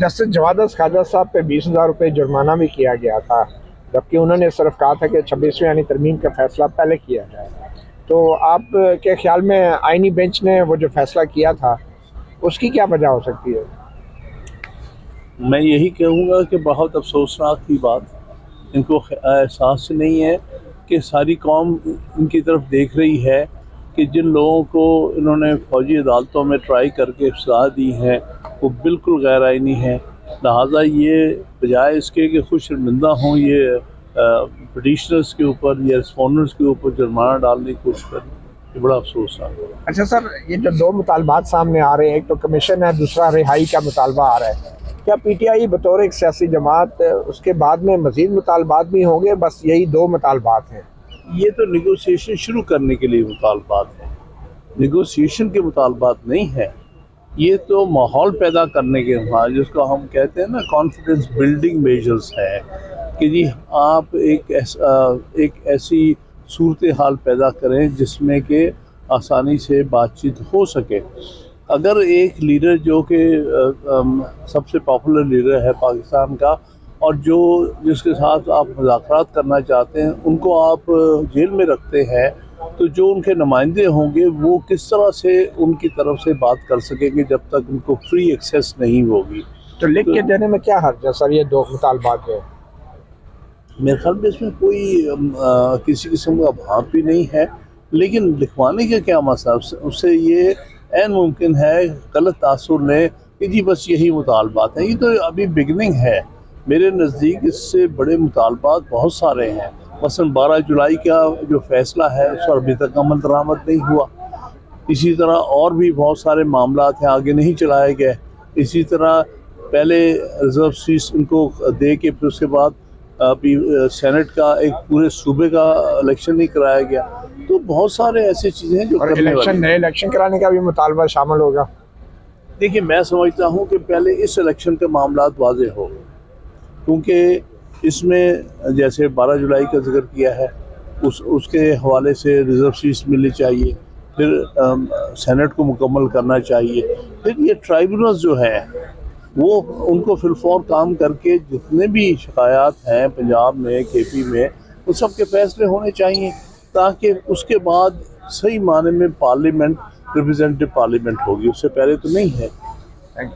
Justice جواد خواجہ صاحب پہ 20,000 روپے جرمانہ بھی کیا گیا تھا، جبکہ انہوں نے صرف کہا تھا کہ 26ویں یعنی ترمیم کا فیصلہ پہلے کیا جائے۔ تو آپ کے خیال میں آئینی بینچ نے وہ جو فیصلہ کیا تھا اس کی کیا وجہ ہو سکتی ہے؟ میں یہی کہوں گا کہ بہت افسوسناک کی بات، ان کو احساس نہیں ہے کہ ساری قوم ان کی طرف دیکھ رہی ہے کہ جن لوگوں کو انہوں نے فوجی عدالتوں میں ٹرائی کر کے سزا دی ہے وہ بالکل غیر آئینی ہے، لہٰذا یہ بجائے اس کے کہ خوش شرمندہ ہوں یہ پٹیشنرز کے اوپر یا رسپونڈنٹس کے اوپر جرمانہ ڈالنے کی کوشش کریں، یہ بڑا افسوس ہے۔ اچھا سر، یہ جو دو مطالبات سامنے آ رہے ہیں، ایک تو کمیشن ہے، دوسرا رہائی کا مطالبہ آ رہا ہے، کیا پی ٹی آئی بطور ایک سیاسی جماعت اس کے بعد میں مزید مطالبات بھی ہوں گے؟ بس یہی دو مطالبات ہیں؟ یہ تو نیگوسیشن شروع کرنے کے لیے مطالبات ہیں، نیگوسیشن کے مطالبات نہیں ہیں، یہ تو ماحول پیدا کرنے کے بعد جس کو ہم کہتے ہیں نا کانفیڈنس بلڈنگ میجرز ہے کہ جی آپ ایک ایسی صورتحال پیدا کریں جس میں کہ آسانی سے بات چیت ہو سکے۔ اگر ایک لیڈر جو کہ سب سے پاپولر لیڈر ہے پاکستان کا اور جس کے ساتھ آپ مذاکرات کرنا چاہتے ہیں ان کو آپ جیل میں رکھتے ہیں، تو جو ان کے نمائندے ہوں گے وہ کس طرح سے ان کی طرف سے بات کر سکیں گے جب تک ان کو فری ایکسیس نہیں ہوگی؟ تو لکھ کے دینے میں کیا حرج ہے سر یہ دو مطالبات جو؟ میرے خیال میں اس میں کوئی کسی قسم کا بھاپ بھی نہیں ہے، لیکن لکھوانے کا کیا مسئلہ، اس سے یہ عین ممکن ہے غلط تاثر لیں کہ جی بس یہی مطالبات ہیں۔ یہ تو ابھی بگننگ ہے، میرے نزدیک اس سے بڑے مطالبات بہت سارے ہیں، مثلا 12 جولائی کا جو فیصلہ ہے اس پر ابھی تک عمل درآمد نہیں ہوا، اسی طرح اور بھی بہت سارے معاملات ہیں آگے نہیں چلائے گئے، اسی طرح پہلے ریزرو سیٹس ان کو دے کے پھر اس کے بعد ابھی سینٹ کا ایک پورے صوبے کا الیکشن نہیں کرایا گیا، تو بہت سارے ایسی چیزیں ہیں جو اور کرنے والی ہیں۔ نئے الیکشن کرانے کا بھی مطالبہ شامل ہوگا؟ دیکھیے میں سمجھتا ہوں کہ پہلے اس الیکشن کے معاملات واضح ہو، کیونکہ اس میں جیسے 12 جولائی کا ذکر کیا ہے اس کے حوالے سے ریزرو سیٹس ملنی چاہیے، پھر سینٹ کو مکمل کرنا چاہیے، پھر یہ ٹرائبونلز جو ہے وہ ان کو فی الفور کام کر کے جتنے بھی شکایات ہیں پنجاب میں کے پی میں ان سب کے فیصلے ہونے چاہیے، تاکہ اس کے بعد صحیح معنی میں پارلیمنٹ ریپرزینٹیو پارلیمنٹ ہوگی، اس سے پہلے تو نہیں ہے۔